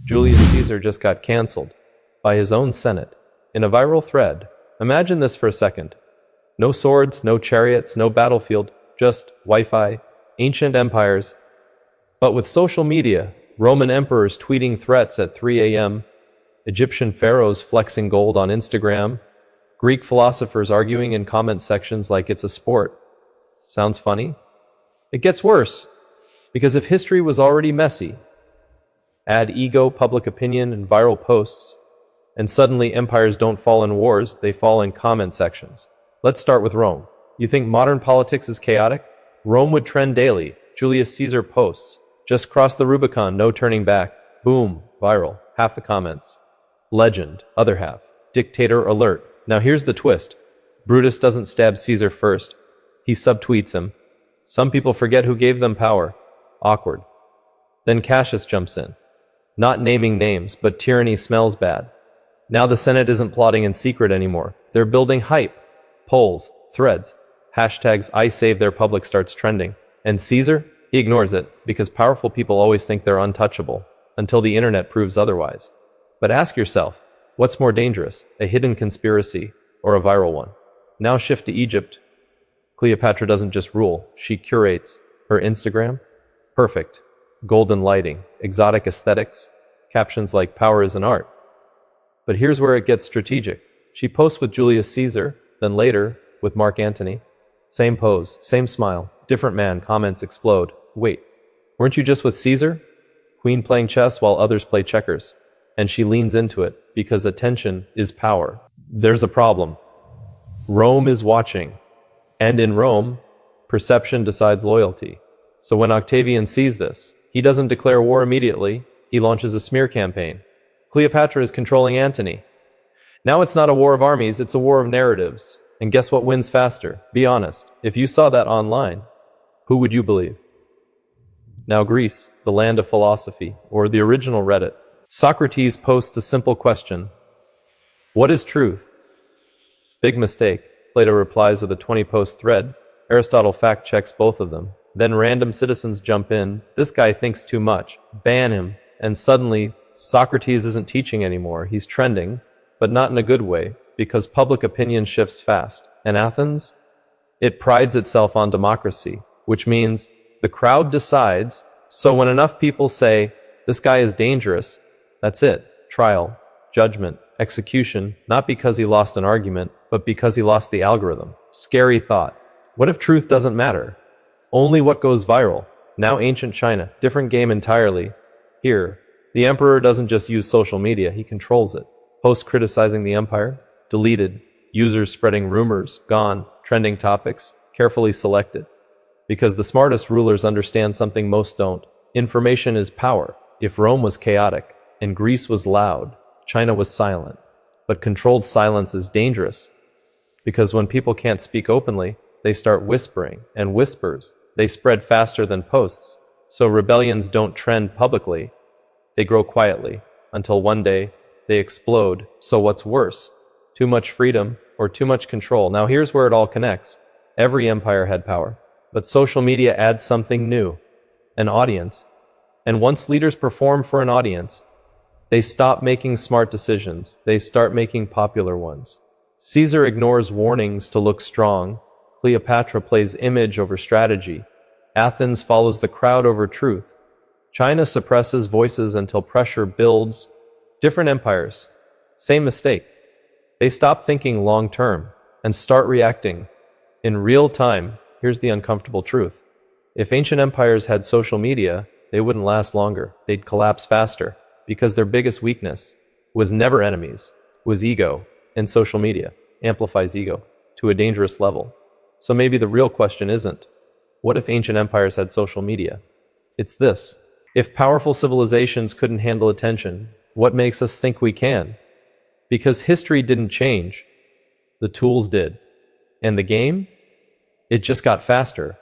Julius Caesar just got cancelled by his own Senate in a viral thread. Imagine this for a second. No swords, no chariots, no battlefield, just Wi-Fi, ancient empires. But with social media, Roman emperors tweeting threats at 3 a.m., Egyptian pharaohs flexing gold on Instagram, Greek philosophers arguing in comment sections like it's a sport. Sounds funny? It gets worse, because if history was already messy, add ego, public opinion, and viral posts, and suddenly empires don't fall in wars, they fall in comment sections. Let's start with Rome. You think modern politics is chaotic? Rome would trend daily. Julius Caesar posts. Just cross the Rubicon, no turning back. Boom, viral. Half the comments. Legend, other half. Dictator alert. Now here's the twist. Brutus doesn't stab Caesar first. He subtweets him. Some people forget who gave them power. Awkward. Then Cassius jumps in. Not naming names, but tyranny smells bad. Now the Senate isn't plotting in secret anymore. They're building hype. Polls, threads, hashtags I save their public starts trending. And Caesar? He ignores it, because powerful people always think they're untouchable, until the internet proves otherwise. But ask yourself, what's more dangerous, a hidden conspiracy or a viral one? Now shift to Egypt. Cleopatra doesn't just rule, she curates. Her Instagram? Perfect. Golden lighting, exotic aesthetics, captions like power is an art. But here's where it gets strategic. She posts with Julius Caesar, then later with Mark Antony. Same pose, same smile, different man, comments explode. Wait, weren't you just with Caesar? Queen playing chess while others play checkers. And she leans into it, because attention is power. There's a problem. Rome is watching. And in Rome, perception decides loyalty. So when Octavian sees this, he doesn't declare war immediately, he launches a smear campaign. Cleopatra is controlling Antony. Now it's not a war of armies, it's a war of narratives. And guess what wins faster? Be honest, if you saw that online, who would you believe? Now Greece, the land of philosophy, or the original Reddit. Socrates posts a simple question. What is truth? Big mistake. Plato replies with a 20-post thread. Aristotle fact-checks both of them. Then random citizens jump in. This guy thinks too much. Ban him. And suddenly, Socrates isn't teaching anymore. He's trending, but not in a good way, because public opinion shifts fast. And Athens? It prides itself on democracy, which means the crowd decides. So when enough people say, this guy is dangerous, that's it. Trial, judgment, execution, not because he lost an argument, but because he lost the algorithm. Scary thought. What if truth doesn't matter? Only what goes viral. Now ancient China, different game entirely. Here, the emperor doesn't just use social media, he controls it. Posts criticizing the empire, deleted. Users spreading rumors, gone. Trending topics, carefully selected. Because the smartest rulers understand something most don't. Information is power. If Rome was chaotic, and Greece was loud, China was silent. But controlled silence is dangerous. Because when people can't speak openly, they start whispering, and whispers, they spread faster than posts. So rebellions don't trend publicly. They grow quietly, until one day, they explode. So what's worse? Too much freedom, or too much control? Now here's where it all connects. Every empire had power. But social media adds something new. An audience. And once leaders perform for an audience, they stop making smart decisions. They start making popular ones. Caesar ignores warnings to look strong. Cleopatra plays image over strategy. Athens follows the crowd over truth. China suppresses voices until pressure builds. Different empires. Same mistake. They stop thinking long term and start reacting. In real time, here's the uncomfortable truth. If ancient empires had social media, they wouldn't last longer. They'd collapse faster. Because their biggest weakness was never enemies, was ego, and social media amplifies ego to a dangerous level. So maybe the real question isn't, what if ancient empires had social media? It's this. If powerful civilizations couldn't handle attention, what makes us think we can? Because history didn't change. The tools did. And the game? It just got faster.